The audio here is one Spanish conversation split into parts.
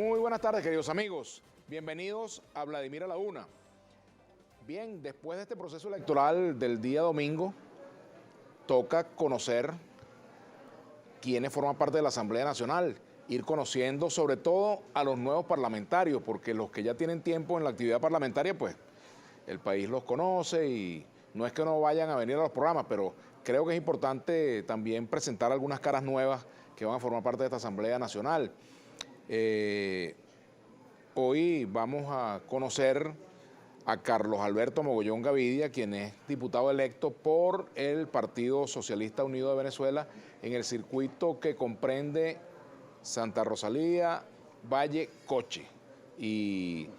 Muy buenas tardes, queridos amigos. Bienvenidos a Vladimir a la Una. Bien, después de este proceso electoral del día domingo, toca conocer quiénes forman parte de la Asamblea Nacional, ir conociendo sobre todo a los nuevos parlamentarios, porque los que ya tienen tiempo en la actividad parlamentaria, pues el país los conoce y no es que no vayan a venir a los programas, pero creo que es importante también presentar algunas caras nuevas que van a formar parte de esta Asamblea Nacional. Hoy vamos a conocer a Carlos Alberto Mogollón Gavidia, quien es diputado electo por el Partido Socialista Unido de Venezuela en el circuito que comprende Santa Rosalía, Valle, Coche. Y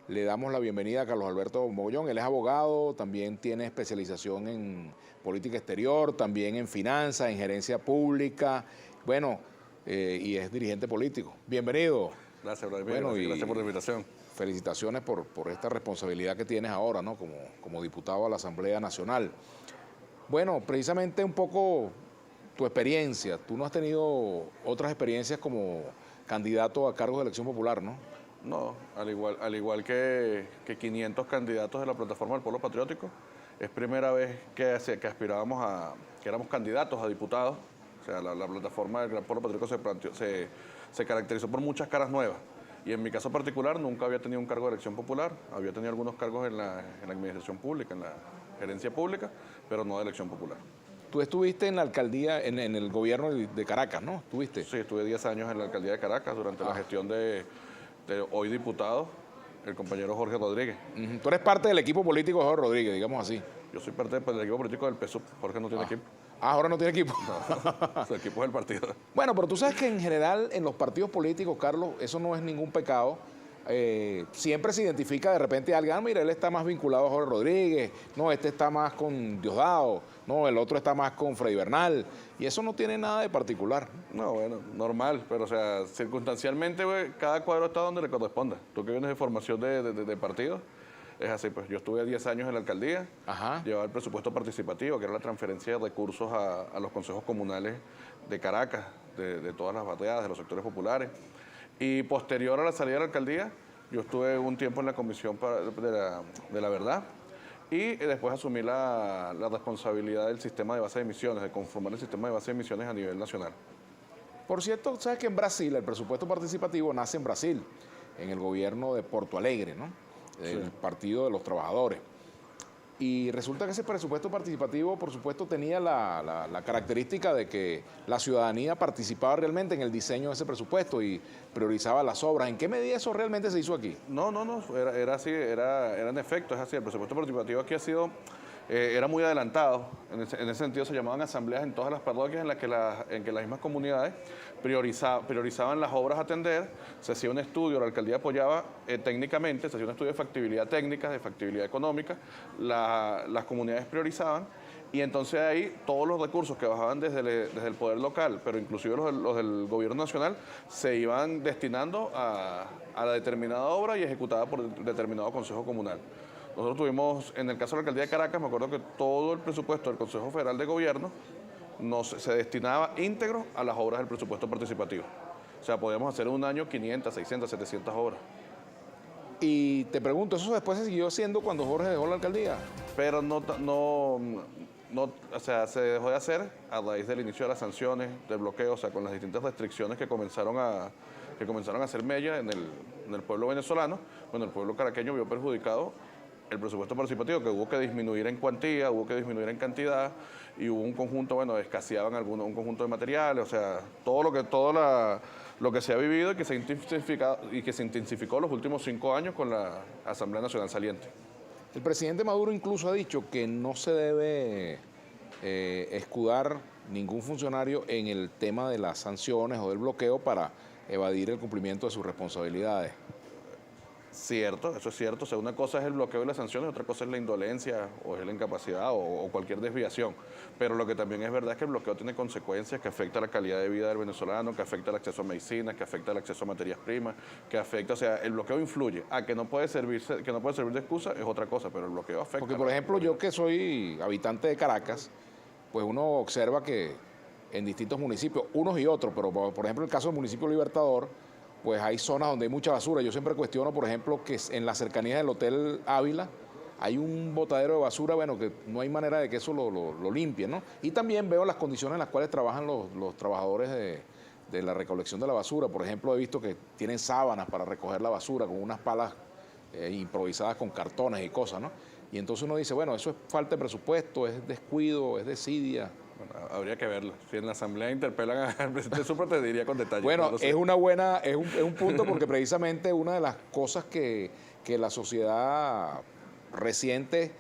le damos la bienvenida a Carlos Alberto Mogollón. Él es abogado, también tiene especialización en política exterior, también en finanzas, en gerencia pública, y es dirigente político. Bienvenido. Gracias, Vladimir. Gracias por la invitación. Felicitaciones por esta responsabilidad que tienes ahora, ¿no? Como diputado a la Asamblea Nacional. Bueno, precisamente un poco tu experiencia. Tú no has tenido otras experiencias como candidato a cargos de elección popular, ¿no? No, al igual que 500 candidatos de la Plataforma del Pueblo Patriótico, es primera vez que aspirábamos que éramos candidatos a diputados. O sea, la Plataforma del Gran Pueblo Patriótico se caracterizó por muchas caras nuevas. Y en mi caso particular nunca había tenido un cargo de elección popular, había tenido algunos cargos en la administración pública, en la gerencia pública, pero no de elección popular. Tú estuviste en la alcaldía, en el gobierno de Caracas, ¿no? ¿Estuviste? Sí, estuve 10 años en la alcaldía de Caracas durante la gestión de hoy diputado, el compañero Jorge Rodríguez. Tú eres parte del equipo político de Jorge Rodríguez, digamos así. Yo soy parte del equipo político del PSUV, Jorge no tiene equipo. Ahora no tiene equipo. No, su equipo es el partido. Bueno, pero tú sabes que en general en los partidos políticos, Carlos, eso no es ningún pecado. Siempre se identifica de repente a alguien, mira, él está más vinculado a Jorge Rodríguez, no, este está más con Diosdado, no, el otro está más con Freddy Bernal, y eso no tiene nada de particular. No, bueno, normal, pero o sea, circunstancialmente, cada cuadro está donde le corresponda. Tú que vienes de formación de partidos, es así, pues yo estuve 10 años en la alcaldía, llevaba el presupuesto participativo, que era la transferencia de recursos a los consejos comunales de Caracas, de todas las barriadas, de los sectores populares. Y posterior a la salida de la alcaldía, yo estuve un tiempo en la Comisión de la Verdad y después asumí la responsabilidad del sistema de base de emisiones, de conformar el sistema de base de emisiones a nivel nacional. Por cierto, sabes que en Brasil el presupuesto participativo nace en Brasil, en el gobierno de Porto Alegre, ¿no? El Partido de los Trabajadores. Y resulta que ese presupuesto participativo, por supuesto, tenía la característica de que la ciudadanía participaba realmente en el diseño de ese presupuesto y priorizaba las obras. ¿En qué medida eso realmente se hizo aquí? No, era así, era en efecto, es así. El presupuesto participativo aquí era muy adelantado. En ese sentido se llamaban asambleas en todas las parroquias en que las mismas comunidades priorizaban las obras a atender, se hacía un estudio, la alcaldía apoyaba técnicamente, se hacía un estudio de factibilidad técnica, de factibilidad económica, las comunidades priorizaban y entonces ahí todos los recursos que bajaban desde el poder local, pero inclusive los del gobierno nacional, se iban destinando a la determinada obra y ejecutada por determinado consejo comunal. Nosotros tuvimos, en el caso de la alcaldía de Caracas, me acuerdo que todo el presupuesto del Consejo Federal de Gobierno se destinaba íntegro a las obras del presupuesto participativo. O sea, podíamos hacer en un año 500, 600, 700 obras. Y te pregunto, ¿eso después se siguió haciendo cuando Jorge dejó la alcaldía? Pero o sea, se dejó de hacer a raíz del inicio de las sanciones, del bloqueo, o sea, con las distintas restricciones que comenzaron a hacer mella en el pueblo venezolano. Bueno, el pueblo caraqueño vio perjudicado el presupuesto participativo, que hubo que disminuir en cuantía, hubo que disminuir en cantidad, y hubo un conjunto, escaseaban un conjunto de materiales, o sea, todo lo que se ha vivido y que se ha intensificó los últimos 5 años con la Asamblea Nacional saliente. El presidente Maduro incluso ha dicho que no se debe escudar ningún funcionario en el tema de las sanciones o del bloqueo para evadir el cumplimiento de sus responsabilidades. Cierto, eso es cierto. O sea, una cosa es el bloqueo y las sanciones, otra cosa es la indolencia o es la incapacidad o cualquier desviación. Pero lo que también es verdad es que el bloqueo tiene consecuencias que afectan la calidad de vida del venezolano, que afecta el acceso a medicinas, que afecta el acceso a materias primas, que afecta, o sea, el bloqueo influye. Que no puede servir de excusa es otra cosa, pero el bloqueo afecta. Porque, por ejemplo, yo que soy habitante de Caracas, pues uno observa que en distintos municipios, unos y otros, pero por ejemplo el caso del municipio Libertador, pues hay zonas donde hay mucha basura. Yo siempre cuestiono, por ejemplo, que en la cercanía del Hotel Ávila hay un botadero de basura, bueno, que no hay manera de que eso lo limpien, ¿no? Y también veo las condiciones en las cuales trabajan los trabajadores de la recolección de la basura. Por ejemplo, he visto que tienen sábanas para recoger la basura con unas palas improvisadas con cartones y cosas, ¿no? Y entonces uno dice, bueno, eso es falta de presupuesto, es descuido, es desidia. Bueno, habría que verlo. Si en la asamblea interpelan al presidente de Supra, te diría con detalle. Bueno, no lo sé. es una buena, es un punto porque precisamente una de las cosas que la sociedad reciente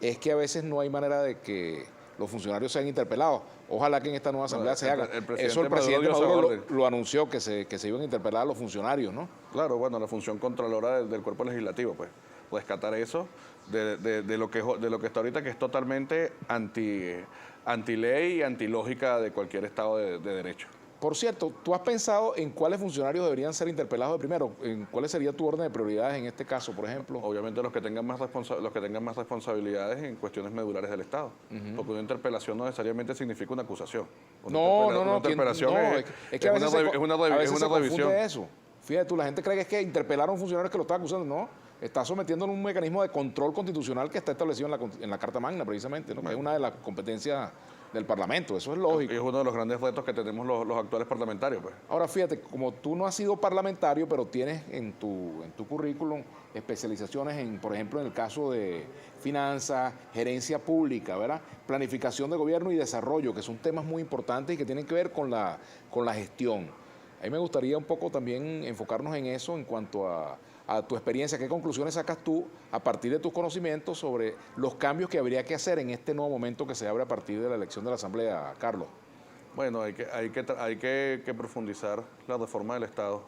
es que a veces no hay manera de que los funcionarios sean interpelados. Ojalá que en esta nueva asamblea se haga. Eso el presidente Maduro lo anunció, que se iban a interpelar a los funcionarios, ¿no? Claro, bueno, la función controladora del cuerpo legislativo, pues, rescatar eso de lo que está ahorita, que es totalmente antiley y antilógica de cualquier Estado de derecho. Por cierto, ¿tú has pensado en cuáles funcionarios deberían ser interpelados de primero? ¿En cuál sería tu orden de prioridades en este caso, por ejemplo? Obviamente los que tengan más responsabilidades en cuestiones medulares del Estado. Porque una interpelación no necesariamente significa una acusación. Una interpelación es que a veces es una revisión. Eso. Fíjate tú, la gente cree que es que interpelaron a un funcionario que lo está acusando. No, está sometiendo a un mecanismo de control constitucional que está establecido en la Carta Magna, precisamente, ¿no? Que es una de las competencias del Parlamento, eso es lógico. Es uno de los grandes retos que tenemos los actuales parlamentarios, pues. Ahora, fíjate, como tú no has sido parlamentario, pero tienes en tu currículum especializaciones en, por ejemplo, en el caso de finanzas, gerencia pública, ¿verdad? Planificación de gobierno y desarrollo, que son temas muy importantes y que tienen que ver con la gestión. A mí me gustaría un poco también enfocarnos en eso en cuanto a tu experiencia. ¿Qué conclusiones sacas tú a partir de tus conocimientos sobre los cambios que habría que hacer en este nuevo momento que se abre a partir de la elección de la Asamblea, Carlos? Bueno, hay que profundizar la reforma del Estado.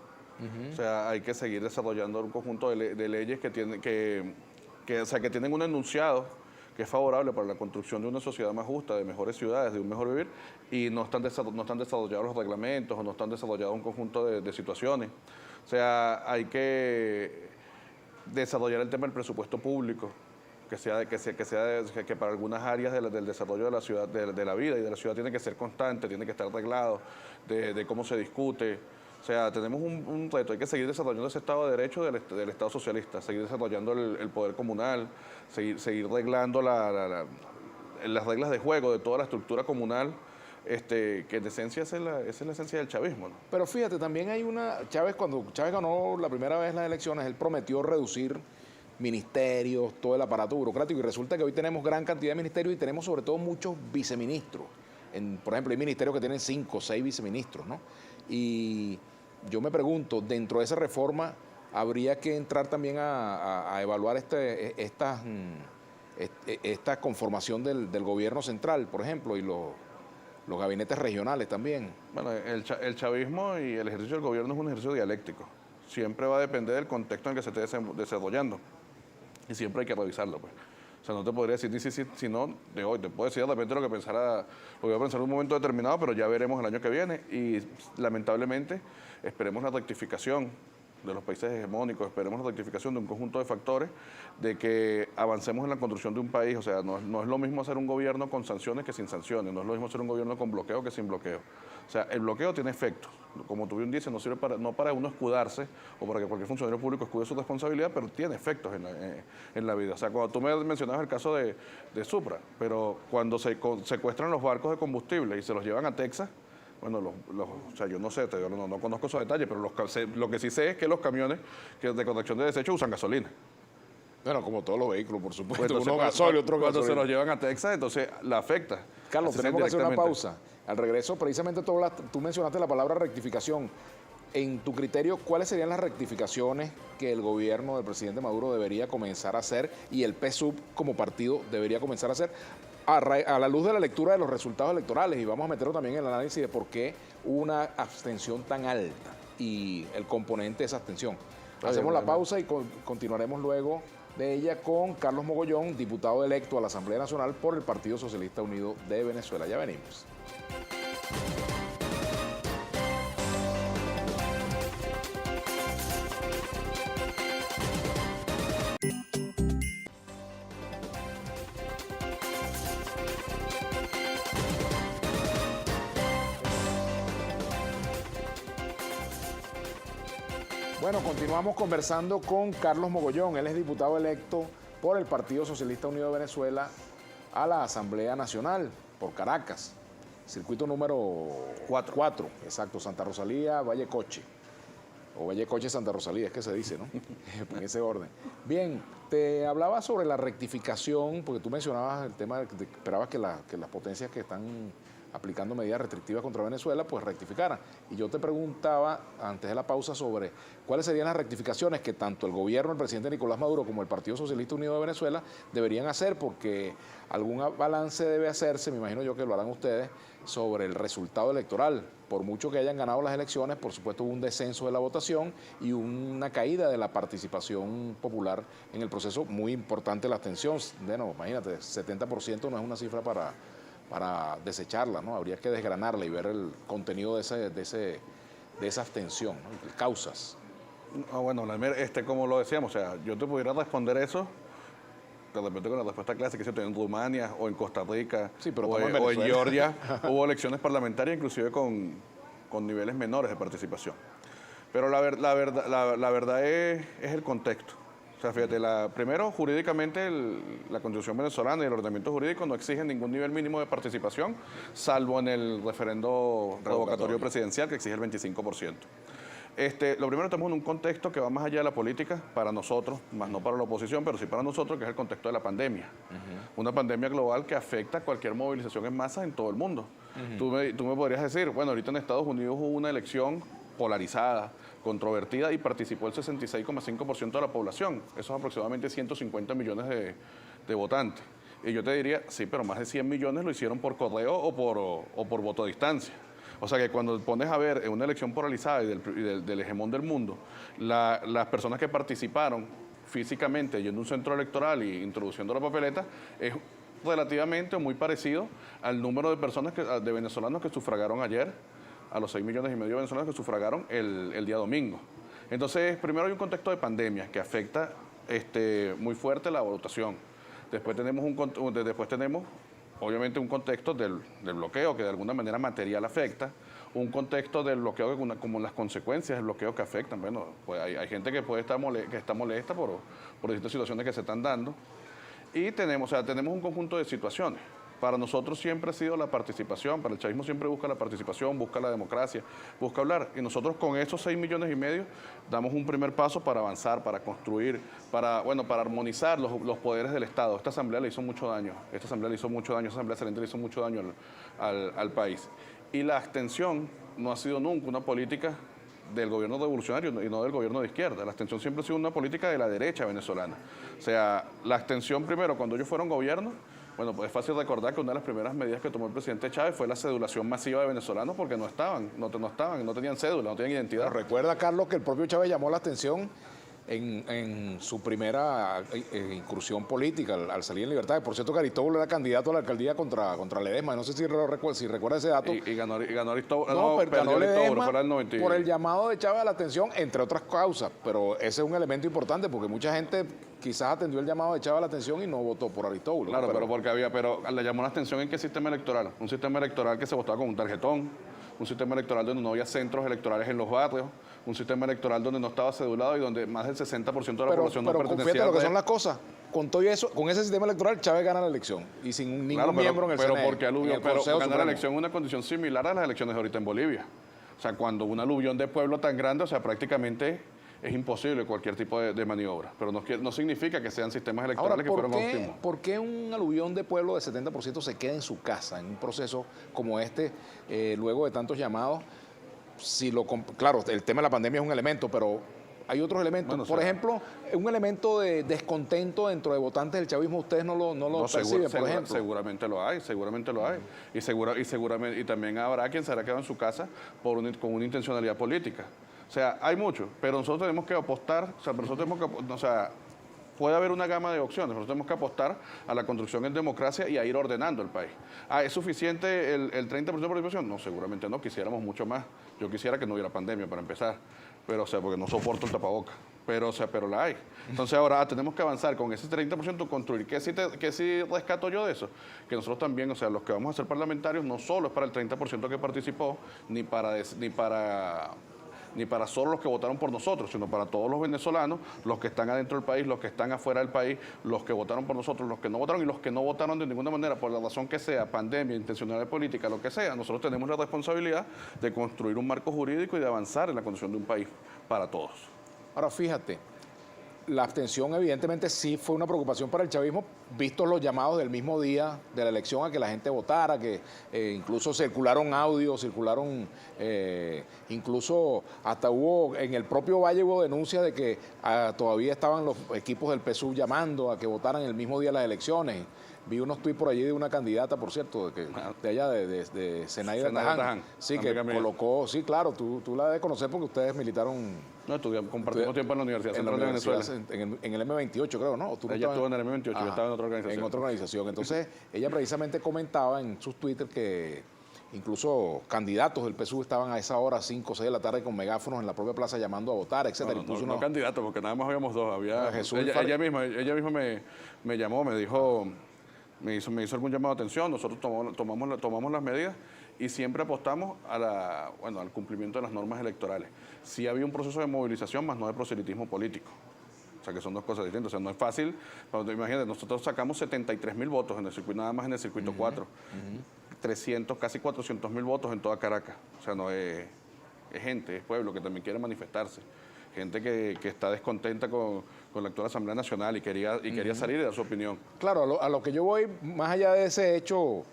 O sea, hay que seguir desarrollando un conjunto de leyes que tienen un enunciado que es favorable para la construcción de una sociedad más justa, de mejores ciudades, de un mejor vivir, y no están desarrollados los reglamentos o no están desarrollados un conjunto de situaciones. O sea, hay que desarrollar el tema del presupuesto público, que para algunas áreas del desarrollo de la ciudad, de la vida y de la ciudad tiene que ser constante, tiene que estar arreglado, de cómo se discute. O sea, tenemos un reto, hay que seguir desarrollando ese Estado de Derecho del Estado socialista, seguir desarrollando el poder comunal, seguir reglando las reglas de juego de toda la estructura comunal, que en esencia esa es la esencia del chavismo, ¿no? Pero fíjate, también hay cuando Chávez ganó la primera vez las elecciones, él prometió reducir ministerios, todo el aparato burocrático, y resulta que hoy tenemos gran cantidad de ministerios y tenemos sobre todo muchos viceministros. Por ejemplo, hay ministerios que tienen 5 o 6 viceministros, ¿no? Y yo me pregunto, dentro de esa reforma, ¿habría que entrar también a evaluar esta conformación del gobierno central, por ejemplo, y los gabinetes regionales también? Bueno, el chavismo y el ejercicio del gobierno es un ejercicio dialéctico. Siempre va a depender del contexto en el que se esté desarrollando. Y siempre hay que revisarlo, pues. O sea, no te podría decir ni si no de hoy. Te puedo decir de repente lo que voy a pensar en un momento determinado, pero ya veremos el año que viene. Y lamentablemente esperemos la rectificación de los países hegemónicos, esperemos la rectificación de un conjunto de factores de que avancemos en la construcción de un país. O sea, no es lo mismo hacer un gobierno con sanciones que sin sanciones, no es lo mismo hacer un gobierno con bloqueo que sin bloqueo. O sea, el bloqueo tiene efectos. Como tú bien dices, no sirve para uno escudarse o para que cualquier funcionario público escude su responsabilidad, pero tiene efectos en la vida. O sea, cuando tú me mencionabas el caso de Supra, pero cuando se secuestran los barcos de combustible y se los llevan a Texas, bueno, o sea, yo no sé, no conozco esos detalles, pero lo que sí sé es que los camiones de corrección de desechos usan gasolina. Bueno, como todos los vehículos, por supuesto. Pues entonces, uno gasolio, otro cuando gasolina. se los llevan a Texas, entonces la afecta. Carlos, tenemos que hacer una pausa. Al regreso, precisamente tú mencionaste la palabra rectificación. En tu criterio, ¿cuáles serían las rectificaciones que el gobierno del presidente Maduro debería comenzar a hacer y el PSUV como partido debería comenzar a hacer a la luz de la lectura de los resultados electorales? Y vamos a meterlo también en el análisis de por qué hubo una abstención tan alta y el componente de esa abstención. Hacemos la pausa y continuaremos luego de ella con Carlos Mogollón, diputado electo a la Asamblea Nacional por el Partido Socialista Unido de Venezuela. Ya venimos. Bueno, continuamos conversando con Carlos Mogollón. Él es diputado electo por el Partido Socialista Unido de Venezuela a la Asamblea Nacional por Caracas. Circuito número 4. Exacto, Santa Rosalía, Valle Coche. O Valle Coche, Santa Rosalía, es que se dice, ¿no? En ese orden. Bien, te hablaba sobre la rectificación, porque tú mencionabas el tema de que esperabas que las potencias que están aplicando medidas restrictivas contra Venezuela, pues rectificaran. Y yo te preguntaba, antes de la pausa, sobre cuáles serían las rectificaciones que tanto el gobierno, el presidente Nicolás Maduro, como el Partido Socialista Unido de Venezuela deberían hacer, porque algún balance debe hacerse, me imagino yo que lo harán ustedes, sobre el resultado electoral. Por mucho que hayan ganado las elecciones, por supuesto hubo un descenso de la votación y una caída de la participación popular en el proceso, muy importante la abstención. Bueno, imagínate, 70% no es una cifra para desecharla, ¿no? Habría que desgranarla y ver el contenido de esa abstención, ¿no? Causas. Bueno, como lo decíamos, o sea, yo te pudiera responder eso de repente con la respuesta clásica, que en Rumania o en Costa Rica, sí, pero o en Georgia hubo elecciones parlamentarias inclusive con niveles menores de participación. Pero la verdad es el contexto. O sea, fíjate, primero, jurídicamente, la Constitución venezolana y el ordenamiento jurídico no exigen ningún nivel mínimo de participación, salvo en el referendo revocatorio presidencial, que exige el 25%. Lo primero, estamos en un contexto que va más allá de la política para nosotros, más no para la oposición, pero sí para nosotros, que es el contexto de la pandemia. Una pandemia global que afecta cualquier movilización en masa en todo el mundo. Tú me podrías decir, bueno, ahorita en Estados Unidos hubo una elección polarizada, controvertida, y participó el 66,5% de la población. Eso es aproximadamente 150 millones de votantes. Y yo te diría, sí, pero más de 100 millones lo hicieron por correo o por voto a distancia. O sea que cuando pones a ver en una elección polarizada y del hegemón del mundo, las personas que participaron físicamente yendo a un centro electoral y introduciendo la papeleta, es relativamente o muy parecido al número de personas, de venezolanos que sufragaron ayer, a los 6,5 millones de venezolanos que sufragaron el día domingo. Entonces, primero hay un contexto de pandemia que afecta muy fuerte la votación. Después tenemos obviamente un contexto del bloqueo que de alguna manera material afecta, un contexto del bloqueo como las consecuencias del bloqueo que afectan. Bueno, pues hay gente que puede estar molesta por distintas situaciones que se están dando, y tenemos un conjunto de situaciones. Para nosotros siempre ha sido la participación, para el chavismo siempre busca la participación, busca la democracia, busca hablar. Y nosotros con esos 6,5 millones damos un primer paso para avanzar, para construir, para armonizar los poderes del Estado. Esta asamblea le hizo mucho daño, esta asamblea saliente le hizo mucho daño al país. Y la abstención no ha sido nunca una política del gobierno revolucionario y no del gobierno de izquierda. La abstención siempre ha sido una política de la derecha venezolana. O sea, la abstención primero, cuando ellos fueron gobierno, bueno, pues es fácil recordar que una de las primeras medidas que tomó el presidente Chávez fue la cedulación masiva de venezolanos, porque no tenían cédula, no tenían identidad. Pero recuerda, Carlos, que el propio Chávez llamó la atención en su primera incursión política al salir en libertad. Por cierto, que Aristóbulo era candidato a la alcaldía contra Ledesma. No sé si recuerda ese dato. Y ganó Aristóbulo. No, pero ganó Ledesma fuera del 90. Por el llamado de Chávez a la atención, entre otras causas. Pero ese es un elemento importante, porque mucha gente quizás atendió el llamado de Chávez a la atención y no votó por Aristóbulo. Claro, pero le llamó la atención en qué sistema electoral. Un sistema electoral que se votaba con un tarjetón, un sistema electoral donde no había centros electorales en los barrios, un sistema electoral donde no estaba cedulado y donde más del 60% de la población no pertenecía. Pero fíjate lo que son las cosas. Con todo eso, con ese sistema electoral, Chávez gana la elección y sin ningún miembro en el CNE. Pero ganar la elección es una condición similar a las elecciones de ahorita en Bolivia. O sea, cuando un aluvión de pueblo tan grande, o sea, prácticamente es imposible cualquier tipo de maniobra. Pero no significa que sean sistemas electorales que fueron óptimos. ¿Por qué un aluvión de pueblo de 70% se queda en su casa en un proceso como este, luego de tantos llamados? Claro, el tema de la pandemia es un elemento, pero hay otros elementos. Bueno, por ejemplo, un elemento de descontento dentro de votantes del chavismo, ustedes no lo perciben, por ejemplo. Seguramente lo hay. Y también habrá quien se habrá quedado en su casa con una intencionalidad política. O sea, hay mucho, pero nosotros tenemos que apostar, puede haber una gama de opciones, nosotros tenemos que apostar a la construcción en democracia y a ir ordenando el país. ¿Es suficiente el 30% de participación? No, seguramente no, quisiéramos mucho más. Yo quisiera que no hubiera pandemia para empezar, pero porque no soporto el tapabocas, pero la hay. Entonces ahora tenemos que avanzar con ese 30%, construir. ¿Qué sí rescato yo de eso? Que nosotros también, los que vamos a ser parlamentarios, no solo es para el 30% que participó, ni para ni para solo los que votaron por nosotros, sino para todos los venezolanos, los que están adentro del país, los que están afuera del país, los que votaron por nosotros, los que no votaron y los que no votaron de ninguna manera, por la razón que sea, pandemia, intencionalidad política, lo que sea. Nosotros tenemos la responsabilidad de construir un marco jurídico y de avanzar en la condición de un país para todos. Ahora, fíjate, la abstención evidentemente sí fue una preocupación para el chavismo, vistos los llamados del mismo día de la elección a que la gente votara, que incluso circularon audios, incluso hasta hubo, en el propio Valle hubo denuncias de que todavía estaban los equipos del PSUV llamando a que votaran el mismo día de las elecciones. Vi unos tuits por allí de una candidata, por cierto, de allá, de Zenaida Taján. Sí, que colocó, sí, claro, tú la debes conocer porque ustedes militaron. No, compartimos tiempo en la Universidad Central de Venezuela. En el M28, creo, ¿no? Ella estuvo en el M28, yo estaba en otra organización. En otra organización. Entonces, ella precisamente comentaba en sus Twitter que incluso candidatos del PSUV estaban a esa hora, 5 o 6 de la tarde, con megáfonos en la propia plaza llamando a votar, etcétera. No candidatos, porque nada más habíamos dos. Había ella misma me llamó, me dijo, me hizo algún llamado de atención, nosotros tomamos las medidas y siempre apostamos al cumplimiento de las normas electorales. Sí había un proceso de movilización, más no de proselitismo político. O sea, que son dos cosas distintas. O sea, no es fácil. Imagínate, nosotros sacamos 73.000 votos en el circuito, nada más en el circuito 4. 300, casi 400.000 votos en toda Caracas. O sea, no es gente, es pueblo que también quiere manifestarse. Gente que está descontenta con la actual Asamblea Nacional y quería salir y dar su opinión. Claro, a lo que yo voy, más allá de ese hecho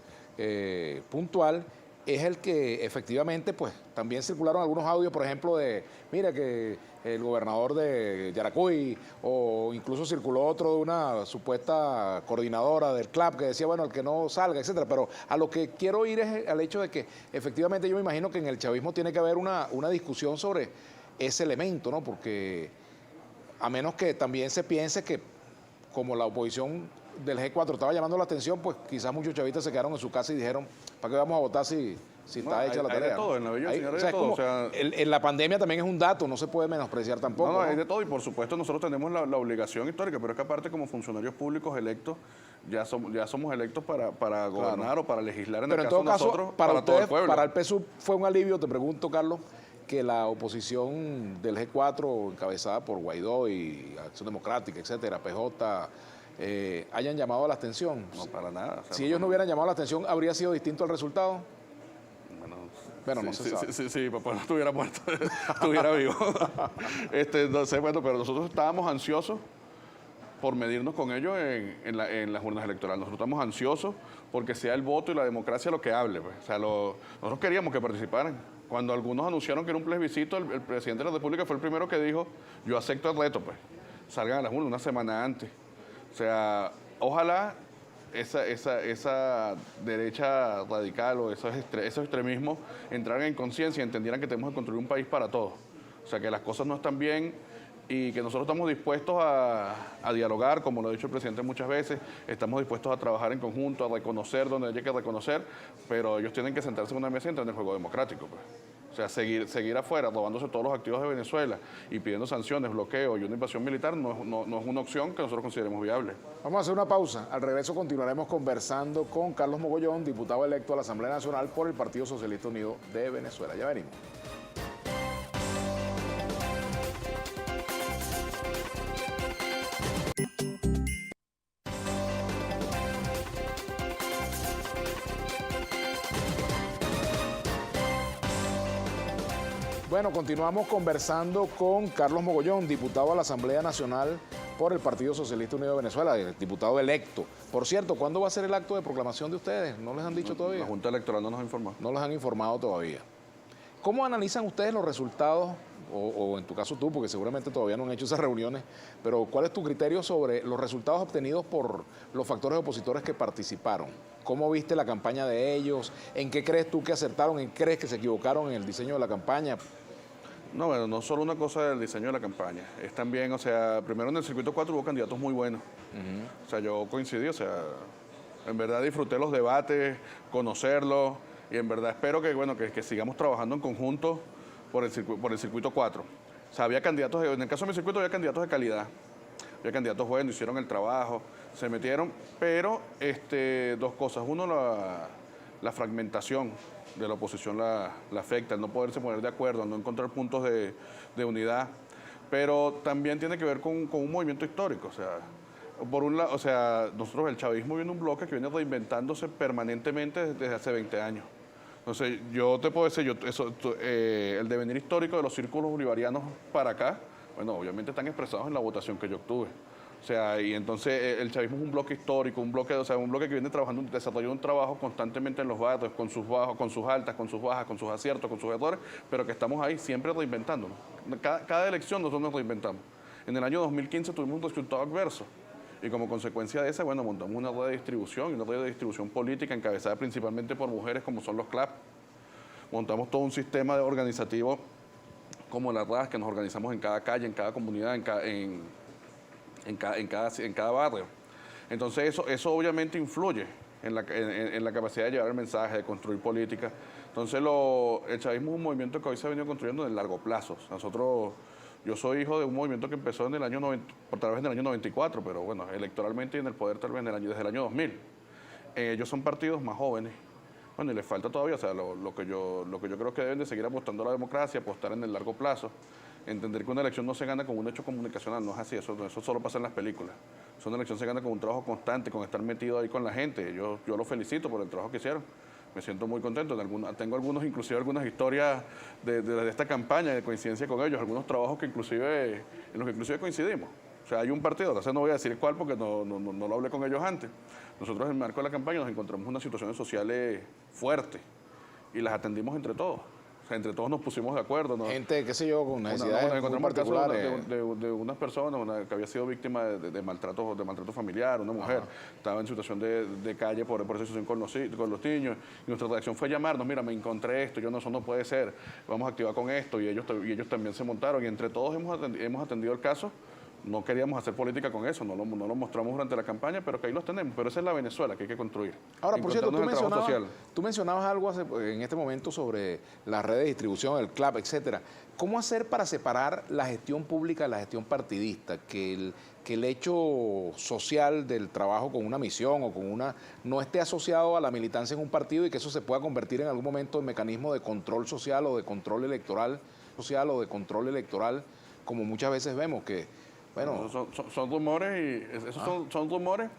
puntual, es el que efectivamente, pues, también circularon algunos audios, por ejemplo, de, mira, que el gobernador de Yaracuy, o incluso circuló otro de una supuesta coordinadora del CLAP que decía, bueno, el que no salga, etcétera. Pero a lo que quiero ir es al hecho de que, efectivamente, yo me imagino que en el chavismo tiene que haber una discusión sobre ese elemento, ¿no? Porque a menos que también se piense que, como la oposición del G4 estaba llamando la atención, pues quizás muchos chavistas se quedaron en su casa y dijeron, ¿para qué vamos a votar si está hecha la tarea? Hay de todo, en la bella señora, hay de todo. En la pandemia también es un dato, no se puede menospreciar tampoco. No, hay de todo y por supuesto nosotros tenemos la obligación histórica, pero es que aparte como funcionarios públicos electos, ya somos electos para gobernar o para legislar en el caso de nosotros, para ustedes, todo el pueblo. Para el PSUV fue un alivio, te pregunto, Carlos, que la oposición del G4, encabezada por Guaidó y Acción Democrática, etcétera, PJ, hayan llamado a la atención. No, para nada. O sea, si ellos no hubieran llamado la atención, ¿habría sido distinto el resultado? Bueno, no se sabe. Sí, papá no estuviera muerto, estuviera vivo. No sé, bueno, pero nosotros estábamos ansiosos por medirnos con ellos en las urnas electorales. Nosotros estamos ansiosos porque sea el voto y la democracia lo que hable. Pues. O sea, nosotros queríamos que participaran. Cuando algunos anunciaron que era un plebiscito, el presidente de la República fue el primero que dijo, yo acepto el reto, pues. Salgan a las urnas una semana antes. O sea, ojalá esa derecha radical o esos extremismos entraran en conciencia y entendieran que tenemos que construir un país para todos. O sea, que las cosas no están bien y que nosotros estamos dispuestos a dialogar, como lo ha dicho el presidente muchas veces, estamos dispuestos a trabajar en conjunto, a reconocer donde haya que reconocer, pero ellos tienen que sentarse en una mesa y entrar en el juego democrático, pues. O sea, seguir afuera, robándose todos los activos de Venezuela y pidiendo sanciones, bloqueo y una invasión militar no es una opción que nosotros consideremos viable. Vamos a hacer una pausa. Al regreso continuaremos conversando con Carlos Mogollón, diputado electo a la Asamblea Nacional por el Partido Socialista Unido de Venezuela. Ya venimos. Bueno, continuamos conversando con Carlos Mogollón, diputado a la Asamblea Nacional por el Partido Socialista Unido de Venezuela, diputado electo. Por cierto, ¿cuándo va a ser el acto de proclamación de ustedes? ¿No les han dicho todavía? La Junta Electoral no nos ha informado. No les han informado todavía. ¿Cómo analizan ustedes los resultados, o en tu caso tú, porque seguramente todavía no han hecho esas reuniones, pero cuál es tu criterio sobre los resultados obtenidos por los factores opositores que participaron? ¿Cómo viste la campaña de ellos? ¿En qué crees tú que acertaron? ¿En qué crees que se equivocaron en el diseño de la campaña? No, bueno, no solo una cosa del diseño de la campaña, es también, o sea, primero en el circuito 4 hubo candidatos muy buenos. O sea, yo coincidí, o sea, en verdad disfruté los debates, conocerlos, y en verdad espero que, bueno, que sigamos trabajando en conjunto por el circuito 4. O sea, había candidatos, en el caso de mi circuito había candidatos de calidad, había candidatos buenos, hicieron el trabajo, se metieron, pero dos cosas. Uno, la fragmentación de la oposición la afecta, el no poderse poner de acuerdo, el no encontrar puntos de unidad, pero también tiene que ver con un movimiento histórico, o sea, por un lado, o sea, nosotros el chavismo viene un bloque que viene reinventándose permanentemente desde hace 20 años. Entonces, yo te puedo decir, el devenir histórico de los círculos bolivarianos para acá, bueno, obviamente están expresados en la votación que yo obtuve. O sea, y entonces el chavismo es un bloque histórico, un bloque que viene trabajando, desarrollando un trabajo constantemente en los barrios, con sus bajos, con sus altas, con sus bajas, con sus aciertos, con sus errores, pero que estamos ahí siempre reinventándonos. Cada elección nosotros nos reinventamos. En el año 2015 tuvimos un resultado adverso. Y como consecuencia de esa, bueno, montamos una red de distribución, y una red de distribución política encabezada principalmente por mujeres como son los CLAP. Montamos todo un sistema organizativo como la RAS, que nos organizamos en cada calle, en cada comunidad, en cada barrio. Entonces eso obviamente influye en la capacidad de llevar el mensaje, de construir política. Entonces el chavismo es un movimiento que hoy se ha venido construyendo en el largo plazo. Yo soy hijo de un movimiento que empezó en el año 90, tal vez en el año 94, pero bueno, electoralmente y en el poder tal vez desde el año 2000. Ellos son partidos más jóvenes. Bueno, y les falta todavía, o sea, lo que yo creo que deben de seguir apostando a la democracia, apostar en el largo plazo, entender que una elección no se gana con un hecho comunicacional, no es así, eso solo pasa en las películas. Una elección se gana con un trabajo constante, con estar metido ahí con la gente. Yo los felicito por el trabajo que hicieron. Me siento muy contento. Tengo inclusive algunas historias de esta campaña de coincidencia con ellos, algunos trabajos en los que inclusive coincidimos. O sea, hay un partido, entonces no voy a decir cuál porque no lo hablé con ellos antes. Nosotros en el marco de la campaña nos encontramos unas situaciones sociales fuertes y las atendimos entre todos. O sea, entre todos nos pusimos de acuerdo, ¿no? Gente, qué sé yo, con necesidades nos encontramos el caso particulares. de unas personas, que había sido víctima de maltrato familiar, una mujer, estaba en situación de calle por esa situación con los niños, y nuestra reacción fue llamarnos, mira, me encontré esto, eso no puede ser, vamos a activar con esto, y ellos también se montaron, y entre todos hemos atendido el caso. No queríamos hacer política con eso, no lo mostramos durante la campaña, pero que ahí los tenemos. Pero esa es la Venezuela que hay que construir. Ahora, por cierto, tú mencionabas algo en este momento sobre las redes de distribución, el CLAP, etcétera. ¿Cómo hacer para separar la gestión pública de la gestión partidista? Que el hecho social del trabajo con una misión o no esté asociado a la militancia en un partido y que eso se pueda convertir en algún momento en mecanismo de control social o de control electoral como muchas veces vemos que... Bueno, son rumores y son rumores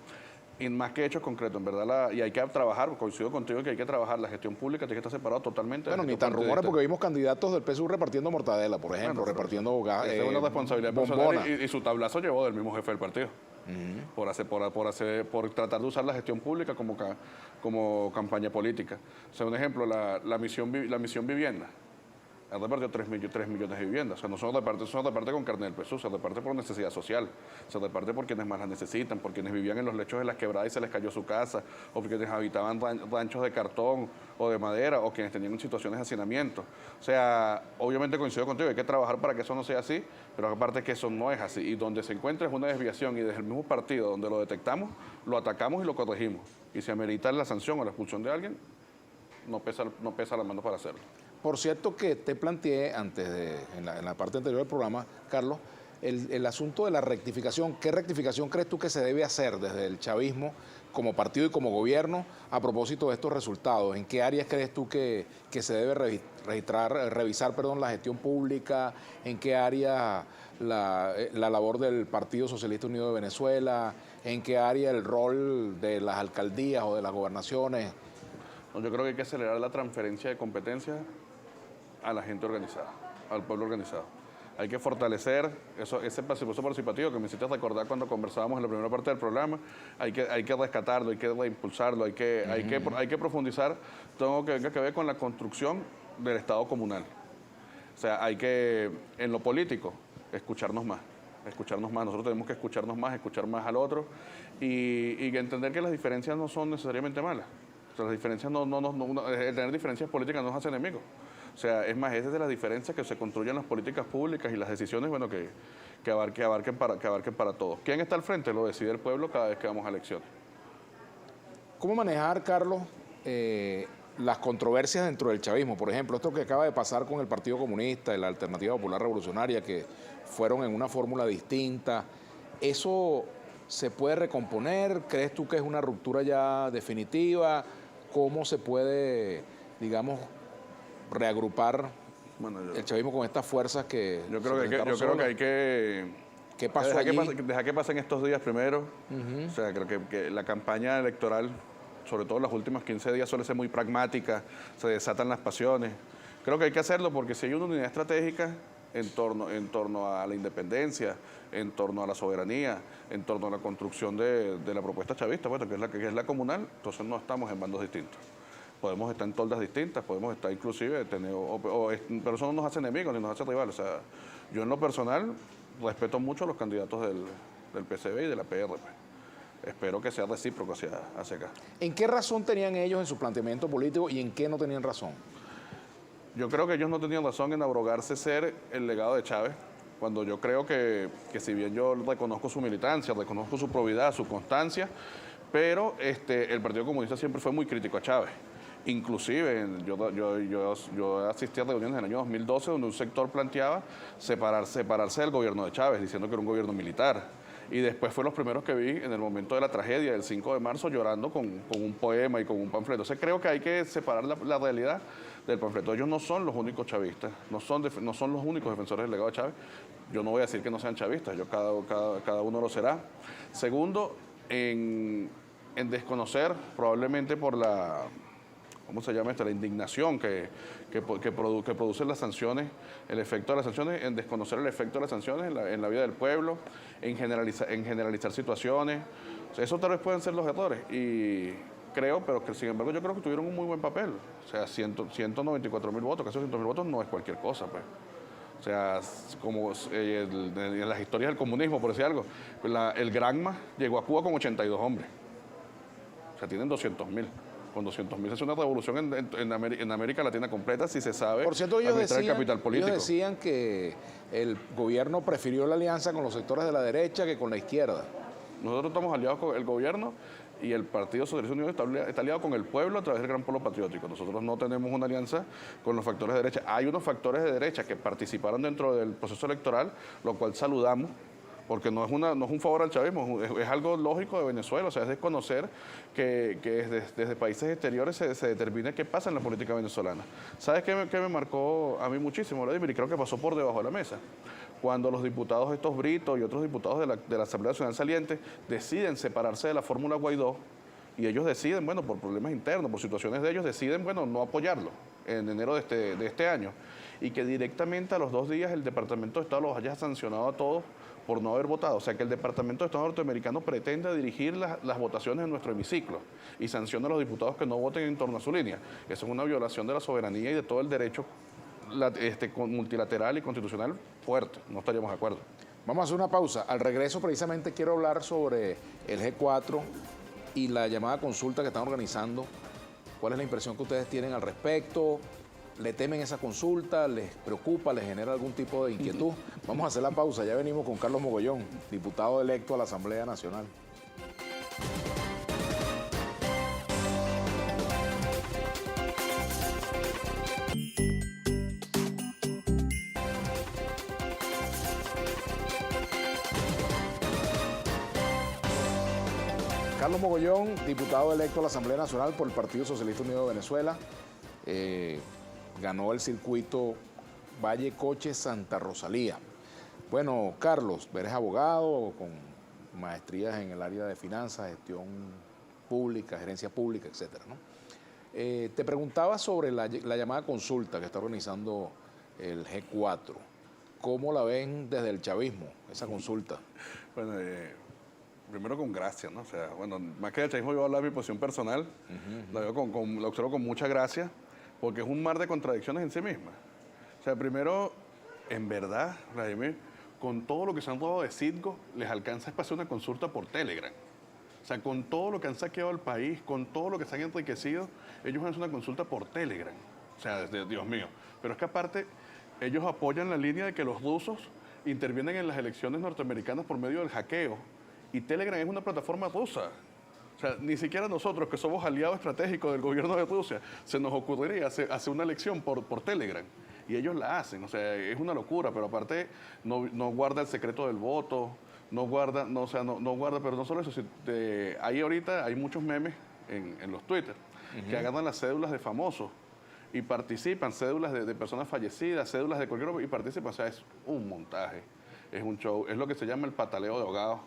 y más que hechos concretos, en verdad. Y hay que trabajar, coincido contigo que hay que trabajar. La gestión pública tiene que estar separada totalmente. Bueno, ni tan rumores porque vimos candidatos del PSU repartiendo mortadela, por ejemplo, repartiendo gas. Es una responsabilidad personal y su tablazo llevó del mismo jefe del partido. Por tratar de usar la gestión pública como campaña política. O sea, un ejemplo, la misión vivienda. Ha repartido 3 millones de viviendas. O sea, no se reparte con carne del PSU, se reparte por necesidad social, se reparte por quienes más las necesitan, por quienes vivían en los lechos de las quebradas y se les cayó su casa, o por quienes habitaban ranchos de cartón o de madera, o quienes tenían situaciones de hacinamiento. O sea, obviamente coincido contigo, hay que trabajar para que eso no sea así, pero aparte que eso no es así. Y donde se encuentra es una desviación y desde el mismo partido donde lo detectamos, lo atacamos y lo corregimos. Y si amerita la sanción o la expulsión de alguien, no pesa la mano para hacerlo. Por cierto que te planteé en la parte anterior del programa, Carlos, el asunto de la rectificación. ¿Qué rectificación crees tú que se debe hacer desde el chavismo como partido y como gobierno a propósito de estos resultados? ¿En qué áreas crees tú que se debe revisar la gestión pública? ¿En qué área la labor del Partido Socialista Unido de Venezuela? ¿En qué área el rol de las alcaldías o de las gobernaciones? Yo creo que hay que acelerar la transferencia de competencias a la gente organizada, al pueblo organizado. Hay que fortalecer ese proceso participativo que me hiciste recordar cuando conversábamos en la primera parte del programa. Hay que rescatarlo, hay que reimpulsarlo, hay que profundizar todo lo que tenga que ver con la construcción del Estado comunal. O sea, hay que, en lo político, escucharnos más. Nosotros tenemos que escuchar más al otro y entender que las diferencias no son necesariamente malas. O sea, las diferencias el tener diferencias políticas no nos hace enemigos. O sea, es más, es desde las diferencias que se construyen las políticas públicas y las decisiones, bueno, que abarquen para todos. ¿Quién está al frente? Lo decide el pueblo cada vez que vamos a elecciones. ¿Cómo manejar, Carlos, las controversias dentro del chavismo? Por ejemplo, esto que acaba de pasar con el Partido Comunista y la Alternativa Popular Revolucionaria, que fueron en una fórmula distinta. ¿Eso se puede recomponer? ¿Crees tú que es una ruptura ya definitiva? cómo se puede, digamos, reagrupar Bueno, el chavismo con estas fuerzas que yo creo que hay que ¿Qué pasó allí? dejar que pasen estos días primero. O sea, creo que la campaña electoral, sobre todo las últimas 15 días, suele ser muy pragmática, se desatan las pasiones. Creo que hay que hacerlo porque si hay una unidad estratégica en torno a la independencia, en torno a la soberanía, en torno a la construcción de la propuesta chavista, bueno, que es la comunal, entonces no estamos en bandos distintos. Podemos estar en toldas distintas, podemos estar inclusive, pero eso no nos hace enemigos ni nos hace rivales. O sea, yo en lo personal respeto mucho a los candidatos del PCB y de la PRP. Espero que sea recíproco hacia acá. ¿En qué razón tenían ellos en su planteamiento político y en qué no tenían razón? Yo creo que ellos no tenían razón en abrogarse ser el legado de Chávez, cuando yo creo que si bien yo reconozco su militancia, reconozco su probidad, su constancia, pero el Partido Comunista siempre fue muy crítico a Chávez. Inclusive, yo asistí a reuniones en el año 2012 donde un sector planteaba separarse del gobierno de Chávez, diciendo que era un gobierno militar. Y después fue los primeros que vi en el momento de la tragedia del 5 de marzo llorando con un poema y con un panfleto. Entonces creo que hay que separar la realidad del panfleto. Ellos no son los únicos chavistas, no son los únicos defensores del legado de Chávez. Yo no voy a decir que no sean chavistas, cada uno lo será. Segundo, en desconocer, probablemente por la... ¿Cómo se llama esto? La indignación que producen las sanciones, el efecto de las sanciones, en desconocer el efecto de las sanciones en la vida del pueblo, en generalizar situaciones. O sea, eso tal vez pueden ser los errores. Y creo, pero que sin embargo yo creo que tuvieron un muy buen papel. O sea, 194.000 votos, casi 200.000 votos no es cualquier cosa, pues. O sea, como en las historias del comunismo, por decir algo, el Granma llegó a Cuba con 82 hombres. O sea, tienen 200.000. Con 200.000 se hace una revolución en América Latina completa si se sabe Por cierto, administrar el capital político. ellos decían que el gobierno prefirió la alianza con los sectores de la derecha que con la izquierda. Nosotros estamos aliados con el gobierno y el Partido Socialista Unido está aliado con el pueblo a través del Gran Polo Patriótico. Nosotros no tenemos una alianza con los factores de derecha. Hay unos factores de derecha que participaron dentro del proceso electoral, lo cual saludamos, porque no es un favor al chavismo, es algo lógico de Venezuela. O sea, es desconocer que desde países exteriores se determine qué pasa en la política venezolana. ¿Sabes qué me marcó a mí muchísimo, Vladimir? Y creo que pasó por debajo de la mesa. Cuando los diputados estos Britos y otros diputados de la Asamblea Nacional saliente deciden separarse de la fórmula Guaidó, y ellos deciden, bueno, por problemas internos, por situaciones de ellos, deciden, bueno, no apoyarlo en enero de este año, y que directamente a los 2 días el Departamento de Estado los haya sancionado a todos por no haber votado. O sea, que el Departamento de Estado norteamericano pretende dirigir las votaciones en nuestro hemiciclo y sanciona a los diputados que no voten en torno a su línea. Eso es una violación de la soberanía y de todo el derecho multilateral y constitucional fuerte. No estaríamos de acuerdo. Vamos a hacer una pausa. Al regreso precisamente quiero hablar sobre el G4 y la llamada consulta que están organizando. ¿Cuál es la impresión que ustedes tienen al respecto? ¿Le temen esa consulta? ¿Les preocupa? ¿Les genera algún tipo de inquietud? Vamos a hacer la pausa. Ya venimos con Carlos Mogollón, diputado electo a la Asamblea Nacional. Carlos Mogollón, diputado electo a la Asamblea Nacional por el Partido Socialista Unido de Venezuela. Ganó el circuito Valle Coche Santa Rosalía. Bueno, Carlos, eres abogado con maestrías en el área de finanzas, gestión pública, gerencia pública, etcétera, ¿no? Te preguntaba sobre la llamada consulta que está organizando el G4. ¿Cómo la ven desde el chavismo, esa consulta? Bueno, primero con gracia, ¿no? O sea, bueno, más que del chavismo yo voy a hablar de mi posición personal, la veo la observo con mucha gracia, porque es un mar de contradicciones en sí misma. O sea, primero, en verdad, Vladimir, con todo lo que se han robado de Citgo, les alcanza para hacer una consulta por Telegram. O sea, con todo lo que han saqueado al país, con todo lo que se han enriquecido, ellos hacen una consulta por Telegram. O sea, Dios mío. Pero es que aparte, ellos apoyan la línea de que los rusos intervienen en las elecciones norteamericanas por medio del hackeo. Y Telegram es una plataforma rusa. O sea, ni siquiera nosotros, que somos aliados estratégicos del gobierno de Rusia, se nos ocurriría hacer una elección por Telegram. Y ellos la hacen. O sea, es una locura, pero aparte no guarda el secreto del voto, no guarda, pero no solo eso. Ahí ahorita hay muchos memes en los Twitter que agarran las cédulas de famosos y participan, cédulas de personas fallecidas, cédulas de cualquier y participan. O sea, es un montaje, es un show, es lo que se llama el pataleo de ahogados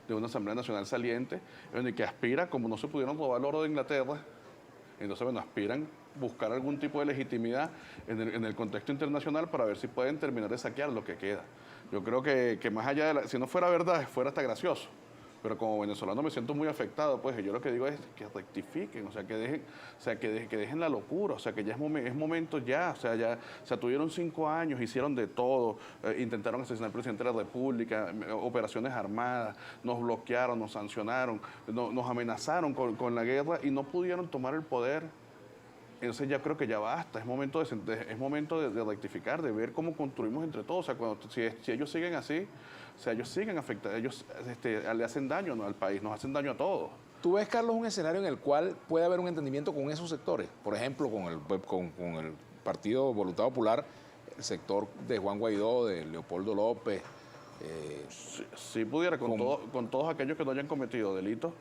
de una Asamblea Nacional saliente, y que aspira, como no se pudieron robar el oro de Inglaterra, entonces, bueno, aspiran buscar algún tipo de legitimidad en el contexto internacional para ver si pueden terminar de saquear lo que queda. Yo creo que más allá de si no fuera verdad, fuera hasta gracioso. Pero como venezolano me siento muy afectado, pues yo lo que digo es que rectifiquen, o sea, que dejen la locura, o sea, que ya es momento ya, o sea, tuvieron 5 años, hicieron de todo, intentaron asesinar al presidente de la República, operaciones armadas, nos bloquearon, nos sancionaron, nos amenazaron con la guerra y no pudieron tomar el poder. Entonces ya creo que ya basta, es momento de rectificar, de ver cómo construimos entre todos. O sea, si ellos siguen así, o sea, ellos siguen afectados, ellos le hacen daño, ¿no?, al país, nos hacen daño a todos. ¿Tú ves, Carlos, un escenario en el cual puede haber un entendimiento con esos sectores? Por ejemplo, con el Partido Voluntad Popular, el sector de Juan Guaidó, de Leopoldo López. Si pudiera, con todos aquellos que no hayan cometido delitos,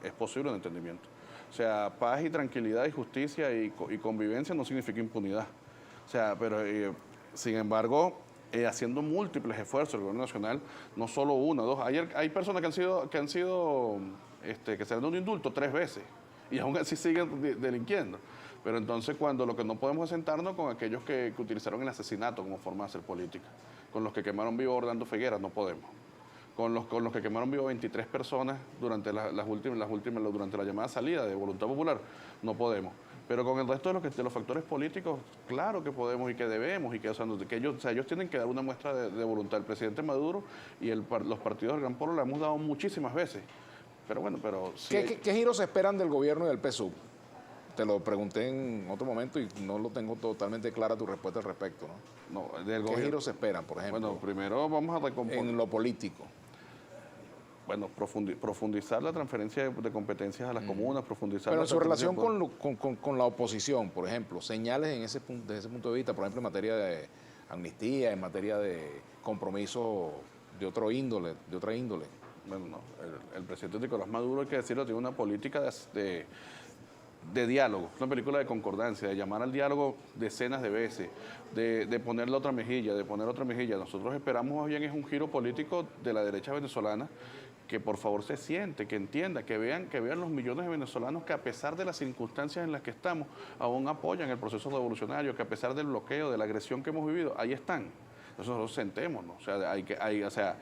es posible un entendimiento. O sea, paz y tranquilidad y justicia y convivencia no significa impunidad. O sea, pero sin embargo, haciendo múltiples esfuerzos el gobierno nacional, no solo uno, dos. Hay personas que se han dado un indulto 3 veces y aún así siguen delinquiendo. Pero entonces lo que no podemos es sentarnos con aquellos que utilizaron el asesinato como forma de hacer política, con los que quemaron vivo a Orlando Figueras, no podemos. Con los que quemaron vivo 23 personas durante durante la llamada salida de Voluntad Popular, no podemos. Pero con el resto de los factores políticos, claro que podemos y que debemos, y que ellos tienen que dar una muestra de voluntad. El presidente Maduro y los partidos del Gran Polo la hemos dado muchísimas veces. Pero bueno, sí. ¿Qué giros esperan del gobierno y del PSUV? Te lo pregunté en otro momento y no lo tengo totalmente clara tu respuesta al respecto, ¿no? ¿Qué giros se esperan, por ejemplo? Bueno, primero vamos a recomponer. En lo político. Bueno, profundizar la transferencia de competencias a las comunas, profundizar... Pero en su relación con la oposición, por ejemplo, señales desde ese punto de vista, por ejemplo, en materia de amnistía, en materia de compromiso de otra índole. Bueno, no, el presidente Nicolás Maduro, hay que decirlo, tiene una política de diálogo, una película de concordancia, de llamar al diálogo decenas de veces, de poner la otra mejilla, de poner otra mejilla. Nosotros esperamos más bien es un giro político de la derecha venezolana que por favor se siente, que entienda, que vean los millones de venezolanos que a pesar de las circunstancias en las que estamos, aún apoyan el proceso revolucionario, que a pesar del bloqueo, de la agresión que hemos vivido, ahí están. Entonces nosotros sentémonos, o sea,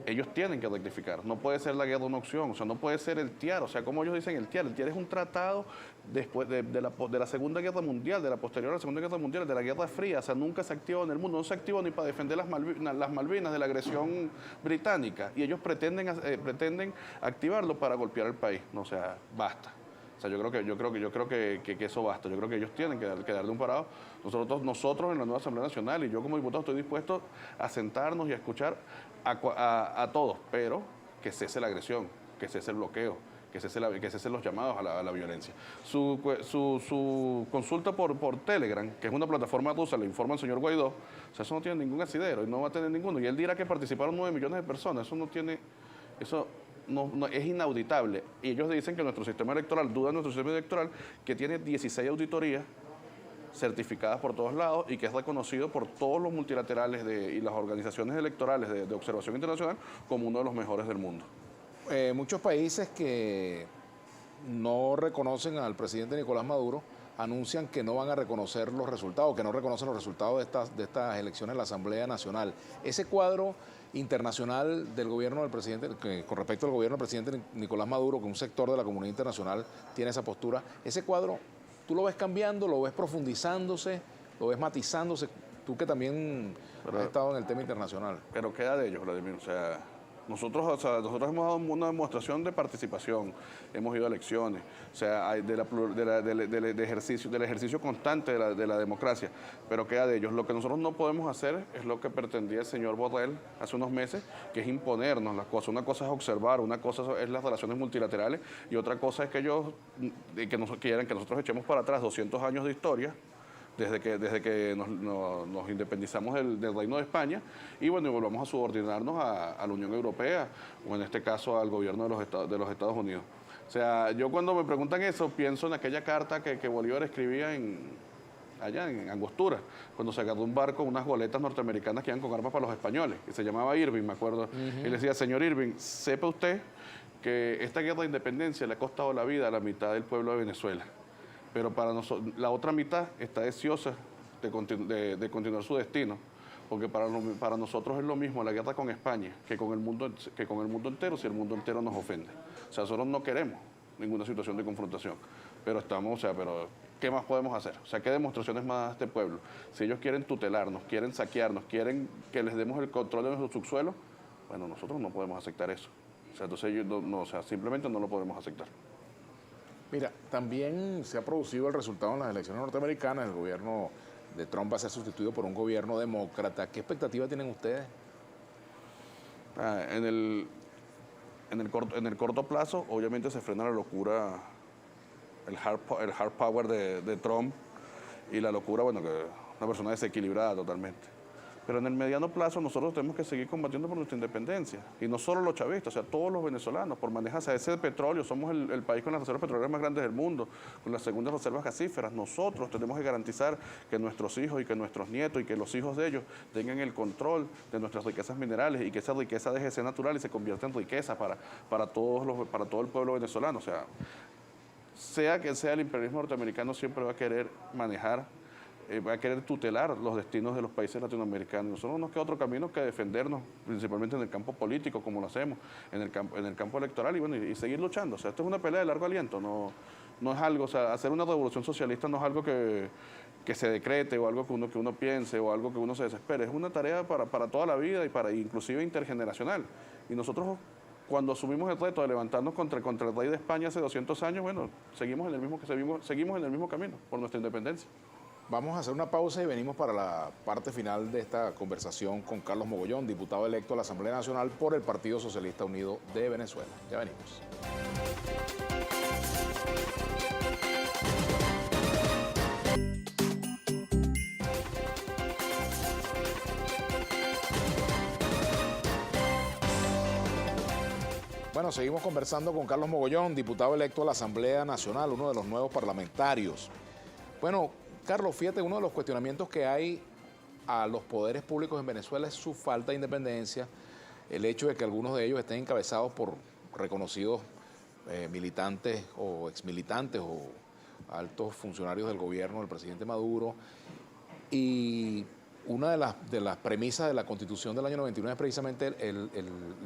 ellos tienen que rectificar. No puede ser la guerra una opción, o sea, no puede ser el TIAR, o sea, como ellos dicen el TIAR es un tratado después de la Segunda Guerra Mundial, de la posterior a la Segunda Guerra Mundial, de la Guerra Fría, o sea, nunca se activó en el mundo, no se activó ni para defender las Malvinas de la agresión británica, y ellos pretenden activarlo para golpear al país. No, o sea, basta. O sea, yo creo que eso basta. Yo creo que ellos tienen que darle un parado. Nosotros en la nueva Asamblea Nacional y yo como diputado estoy dispuesto a sentarnos y a escuchar a todos, pero que cese la agresión, que cese el bloqueo, que cesen los llamados a la violencia. Su consulta por Telegram, que es una plataforma rusa, le informa al señor Guaidó, o sea, eso no tiene ningún asidero y no va a tener ninguno. Y él dirá que participaron 9 millones de personas. No, es inauditable. Y ellos dicen que nuestro sistema electoral, dudan nuestro sistema electoral, que tiene 16 auditorías certificadas por todos lados y que es reconocido por todos los multilaterales y las organizaciones electorales de observación internacional como uno de los mejores del mundo. Muchos países que no reconocen al presidente Nicolás Maduro anuncian que no van a reconocer los resultados, que no reconocen los resultados de estas elecciones en la Asamblea Nacional. Ese cuadro internacional del gobierno del presidente, con respecto al gobierno del presidente Nicolás Maduro, que un sector de la comunidad internacional tiene esa postura, ese cuadro, ¿tú lo ves cambiando, lo ves profundizándose, lo ves matizándose? Tú que también has estado en el tema internacional. Pero queda de ellos, Vladimir, o sea... Nosotros hemos dado una demostración de participación, hemos ido a elecciones, o sea, del ejercicio constante de la democracia, pero queda de ellos. Lo que nosotros no podemos hacer es lo que pretendía el señor Borrell hace unos meses, que es imponernos las cosas. Una cosa es observar, una cosa es las relaciones multilaterales y otra cosa es que ellos quieren que nosotros echemos para atrás 200 años de historia, desde que nos independizamos del Reino de España y bueno, y volvamos a subordinarnos a la Unión Europea o en este caso al gobierno de los Estados Unidos. O sea, yo cuando me preguntan eso, pienso en aquella carta que Bolívar escribía allá en Angostura, cuando se agarró un barco, unas goletas norteamericanas que iban con armas para los españoles, que se llamaba Irving, me acuerdo. Y le decía, señor Irving, sepa usted que esta guerra de independencia le ha costado la vida a la mitad del pueblo de Venezuela, pero para nosotros, la otra mitad está deseosa de continuar su destino, porque para nosotros es lo mismo la guerra con España que con el mundo entero, si el mundo entero nos ofende. O sea, nosotros no queremos ninguna situación de confrontación, pero pero ¿qué más podemos hacer? O sea, ¿qué demostraciones más da este pueblo? Si ellos quieren tutelarnos, quieren saquearnos, quieren que les demos el control de nuestro subsuelo, bueno, nosotros no podemos aceptar eso. O sea, entonces simplemente no lo podemos aceptar. Mira, también se ha producido el resultado en las elecciones norteamericanas. El gobierno de Trump va a ser sustituido por un gobierno demócrata. ¿Qué expectativa tienen ustedes? En el corto plazo, obviamente se frena la locura, el hard power de Trump y la locura, bueno, que una persona desequilibrada totalmente. Pero en el mediano plazo nosotros tenemos que seguir combatiendo por nuestra independencia. Y no solo los chavistas, o sea, todos los venezolanos, por manejarse ese petróleo. Somos el país con las reservas petroleras más grandes del mundo, con las segundas reservas gasíferas. Nosotros tenemos que garantizar que nuestros hijos y que nuestros nietos y que los hijos de ellos tengan el control de nuestras riquezas minerales y que esa riqueza deje de ser natural y se convierta en riqueza para todo el pueblo venezolano. O sea que sea el imperialismo norteamericano, siempre va a querer manejar, va a querer tutelar los destinos de los países latinoamericanos. Nosotros no nos queda otro camino que defendernos, principalmente en el campo político, como lo hacemos, en el campo electoral, y seguir luchando. O sea, esto es una pelea de largo aliento, no es algo, o sea, hacer una revolución socialista no es algo que se decrete o algo que uno piense o algo que uno se desespere. Es una tarea para toda la vida y inclusive intergeneracional. Y nosotros, cuando asumimos el reto de levantarnos contra el rey de España hace 200 años, bueno, seguimos en el mismo camino por nuestra independencia. Vamos a hacer una pausa y venimos para la parte final de esta conversación con Carlos Mogollón, diputado electo a la Asamblea Nacional por el Partido Socialista Unido de Venezuela. Ya venimos. Bueno, seguimos conversando con Carlos Mogollón, diputado electo a la Asamblea Nacional, uno de los nuevos parlamentarios. Bueno, Carlos, fíjate, uno de los cuestionamientos que hay a los poderes públicos en Venezuela es su falta de independencia, el hecho de que algunos de ellos estén encabezados por reconocidos militantes o exmilitantes o altos funcionarios del gobierno del presidente Maduro. Y una de las premisas de la Constitución del año 99 es precisamente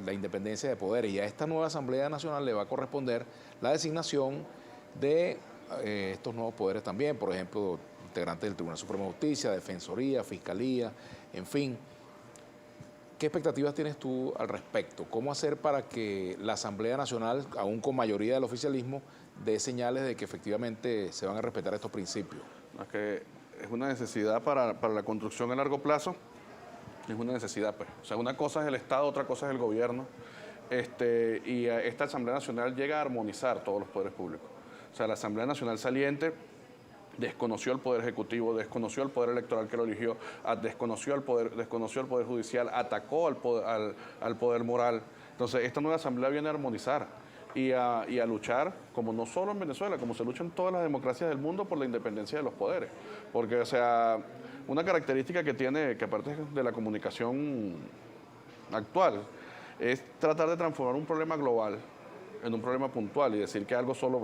la independencia de poderes, y a esta nueva Asamblea Nacional le va a corresponder la designación de estos nuevos poderes también, por ejemplo, integrantes del Tribunal Supremo de Justicia, Defensoría, Fiscalía, en fin. ¿Qué expectativas tienes tú al respecto? ¿Cómo hacer para que la Asamblea Nacional, aún con mayoría del oficialismo, dé señales de que efectivamente se van a respetar estos principios? Es que es una necesidad para la construcción a largo plazo, es una necesidad, pues. O sea, una cosa es el Estado, otra cosa es el gobierno, y esta Asamblea Nacional llega a armonizar todos los poderes públicos. O sea, la Asamblea Nacional saliente desconoció el Poder Ejecutivo, desconoció el Poder Electoral que lo eligió, desconoció el Poder Judicial, atacó al poder Moral. Entonces, esta nueva Asamblea viene a armonizar y a luchar, como no solo en Venezuela, como se lucha en todas las democracias del mundo, por la independencia de los poderes. Porque, o sea, una característica que tiene, que aparte de la comunicación actual, es tratar de transformar un problema global en un problema puntual y decir que algo solo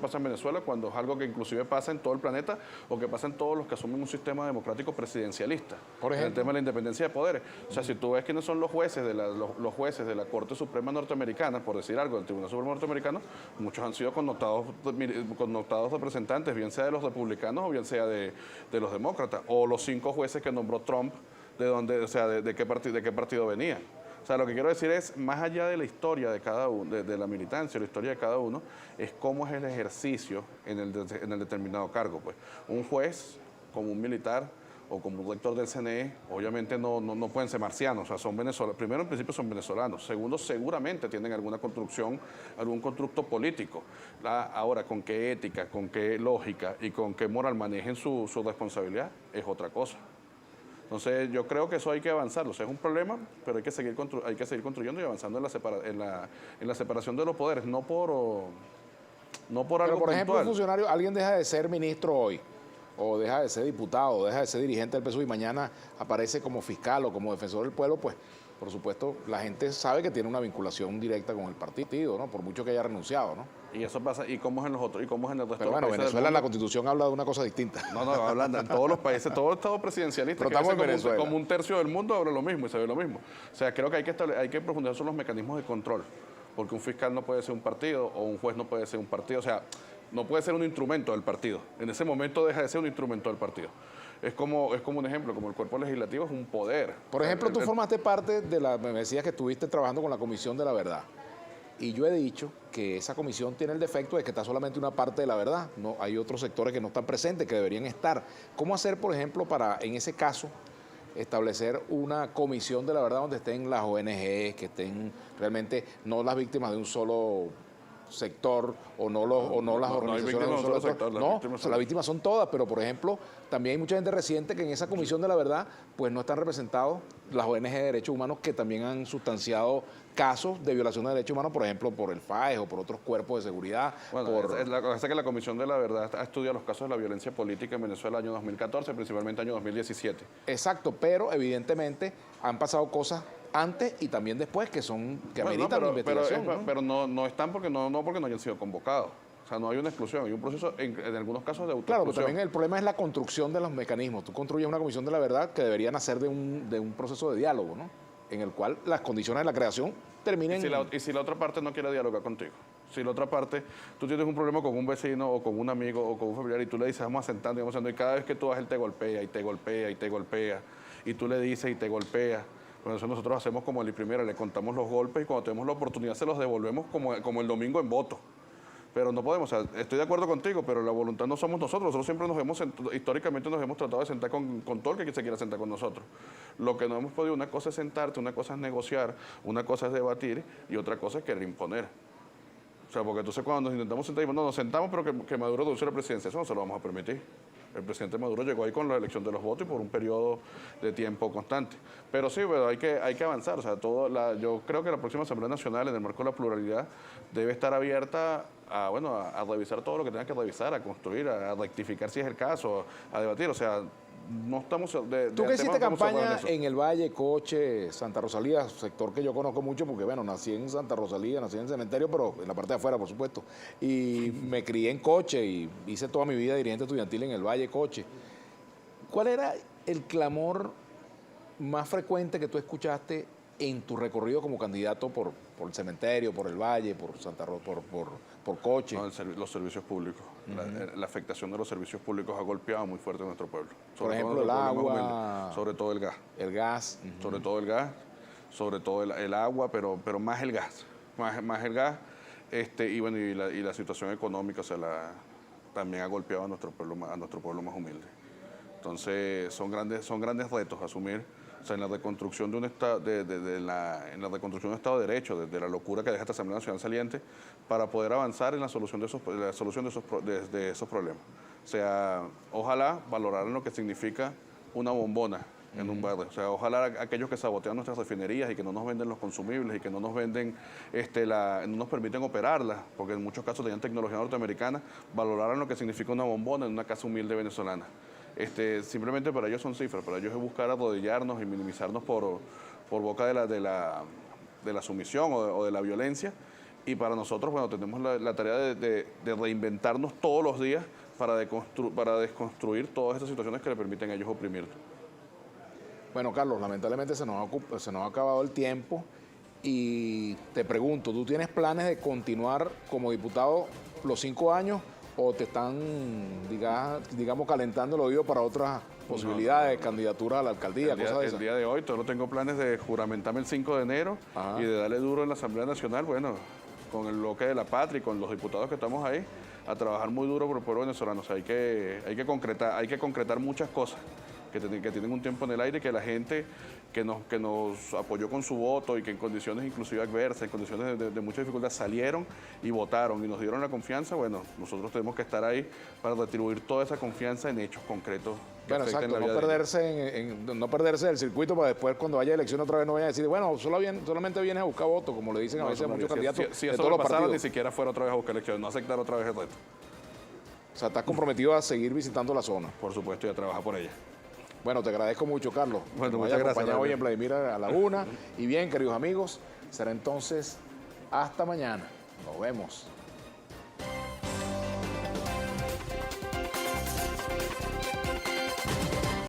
pasa en Venezuela, cuando es algo que inclusive pasa en todo el planeta o que pasa en todos los que asumen un sistema democrático presidencialista. Por ejemplo, el tema de la independencia de poderes. O sea, si tú ves quiénes son los jueces los jueces de la Corte Suprema norteamericana, por decir algo, del Tribunal Supremo norteamericano, muchos han sido connotados representantes, bien sea de los republicanos o bien sea de los demócratas, o los 5 jueces que nombró Trump, de qué partido venían. O sea, lo que quiero decir es, más allá de la historia de cada uno, de la militancia, la historia de cada uno, es cómo es el ejercicio en el determinado cargo. Pues un juez, como un militar o como un rector del CNE, obviamente no pueden ser marcianos, o sea, son venezolanos. Primero, en principio, son venezolanos. Segundo, seguramente tienen alguna construcción, algún constructo político. Ahora, con qué ética, con qué lógica y con qué moral manejen su responsabilidad, es otra cosa. Entonces, yo creo que eso hay que avanzarlo. O sea, es un problema, pero hay que seguir construyendo y avanzando en la separación de los poderes, no por Pero, algo por ejemplo, un puntual. funcionario, alguien deja de ser ministro hoy, o deja de ser diputado, o deja de ser dirigente del PSUV y mañana aparece como fiscal o como defensor del pueblo, pues, por supuesto, la gente sabe que tiene una vinculación directa con el partido, ¿no? Por mucho que haya renunciado, ¿no? Y eso pasa, ¿y cómo es en los otros? ¿Y cómo es en el resto Pero de los bueno, países del Venezuela, la mundo? Constitución habla de una cosa distinta. No, hablando en todos los países, todo el Estado presidencialista, Pero que estamos hace en Venezuela. como un tercio del mundo habla lo mismo y se ve lo mismo. O sea, creo que hay que profundizar sobre los mecanismos de control, porque un fiscal no puede ser un partido o un juez no puede ser un partido, o sea, no puede ser un instrumento del partido. En ese momento deja de ser un instrumento del partido. Es como un ejemplo, como el cuerpo legislativo es un poder. Por ejemplo, tú formaste parte de me decías que estuviste trabajando con la Comisión de la Verdad. Y yo he dicho que esa comisión tiene el defecto de que está solamente una parte de la verdad. No, hay otros sectores que no están presentes, que deberían estar. ¿Cómo hacer, por ejemplo, para, en ese caso, establecer una comisión de la verdad donde estén las ONG, que estén realmente no las víctimas de un solo sector o no las no hay organizaciones víctimas de un de solo un solo sector? sector, las No, víctimas o sea, son- las víctimas son todas, pero por ejemplo, también hay mucha gente reciente que en esa comisión de la verdad pues no están representados las ONG de derechos humanos que también han sustanciado casos de violación de derechos humanos, por ejemplo, por el FAES o por otros cuerpos de seguridad. Bueno, la cosa es que la Comisión de la Verdad ha estudiado los casos de la violencia política en Venezuela año 2014, principalmente año 2017. Exacto, pero evidentemente han pasado cosas antes y también después que Bueno, ameritan investigación. ¿no? pero no están porque no hayan sido convocados. O sea, no hay una exclusión, hay un proceso en algunos casos de Claro, pero autoexclusión. también el problema es la construcción de los mecanismos. Tú construyes una comisión de la verdad que debería nacer de un proceso de diálogo, ¿no? En el cual las condiciones de la creación terminen... Y si la otra parte no quiere dialogar contigo, si la otra parte, tú tienes un problema con un vecino o con un amigo o con un familiar y tú le dices, vamos a sentarnos y vamos a sentarnos, y cada vez que tú vas, él te golpea y te golpea y te golpea, y tú le dices y te golpea. Por eso nosotros hacemos como el primero, le contamos los golpes y cuando tenemos la oportunidad se los devolvemos como el domingo en voto. Pero no podemos, o sea, estoy de acuerdo contigo, pero la voluntad no somos nosotros siempre históricamente nos hemos tratado de sentar con todo el que se quiera sentar con nosotros. Lo que no hemos podido, una cosa es sentarte, una cosa es negociar, una cosa es debatir y otra cosa es querer imponer. O sea, porque entonces cuando nos intentamos sentar, no, nos sentamos, pero que Maduro renuncie a la presidencia, eso no se lo vamos a permitir. El presidente Maduro llegó ahí con la elección de los votos y por un periodo de tiempo constante. Pero sí, pero hay que avanzar. O sea, yo creo que la próxima Asamblea Nacional, en el marco de la pluralidad, debe estar abierta a revisar todo lo que tenga que revisar, a construir, a rectificar si es el caso, a debatir. O sea, no estamos Tú que hiciste campaña eso. en el Valle, Coche, Santa Rosalía, sector que yo conozco mucho porque, bueno, nací en Santa Rosalía, nací en el cementerio, pero en la parte de afuera, por supuesto. Y me crié en Coche y hice toda mi vida dirigente estudiantil en el Valle, Coche. ¿Cuál era el clamor más frecuente que tú escuchaste en tu recorrido como candidato por el cementerio, por el Valle, por Santa Rosa, por Coche? No, los servicios públicos. La afectación de los servicios públicos ha golpeado muy fuerte a nuestro pueblo. Por ejemplo, todo el nuestro pueblo más agua, humilde. Sobre todo el gas. el gas. Sobre todo el gas, sobre todo el agua, pero más el gas. Más el gas. Y la situación económica también ha golpeado a nuestro pueblo más humilde. Entonces, son grandes retos asumir. O sea, en la reconstrucción de un Estado, en la reconstrucción de un Estado de Derecho, desde la locura que deja esta Asamblea Nacional saliente, para poder avanzar en la solución de esos problemas. O sea, ojalá valoraran lo que significa una bombona en un barrio. O sea, ojalá aquellos que sabotean nuestras refinerías y que no nos venden los consumibles y que no nos venden, no nos permiten operarlas, porque en muchos casos tenían tecnología norteamericana, valoraran lo que significa una bombona en una casa humilde venezolana. Simplemente para ellos son cifras, para ellos es buscar arrodillarnos y minimizarnos por boca de la sumisión o de la violencia. Y para nosotros, bueno, tenemos la tarea de reinventarnos todos los días para desconstruir todas estas situaciones que le permiten a ellos oprimirnos. Bueno, Carlos, lamentablemente se nos ha acabado el tiempo y te pregunto, ¿tú tienes planes de continuar como diputado los 5 años o te están, digamos, calentando el oído para otras posibilidades, candidaturas a la alcaldía, cosas de esas? El día de hoy, todo tengo planes de juramentarme el 5 de enero y de darle duro en la Asamblea Nacional, bueno, con el bloque de la patria y con los diputados que estamos ahí, a trabajar muy duro por el pueblo venezolano. O sea, hay que concretar muchas cosas que tienen un tiempo en el aire, que la gente que nos apoyó con su voto y que en condiciones inclusive adversas, en condiciones de mucha dificultad salieron y votaron y nos dieron la confianza, bueno, nosotros tenemos que estar ahí para retribuir toda esa confianza en hechos concretos. Bueno, exacto, no perderse del circuito para después cuando haya elección otra vez no vaya a decir, bueno, solamente vienes a buscar votos, como le dicen a veces a muchos candidatos si de eso todos los pasara, partidos. ni siquiera fuera otra vez a buscar elecciones, no aceptar otra vez el reto. O sea, estás comprometido a seguir visitando la zona. Por supuesto, y a trabajar por ella. Bueno, te agradezco mucho, Carlos. Bueno, Nos muchas hayas gracias, acompañado hoy Daniel. en Vladimir a la una. Y bien, queridos amigos, será entonces hasta mañana. Nos vemos.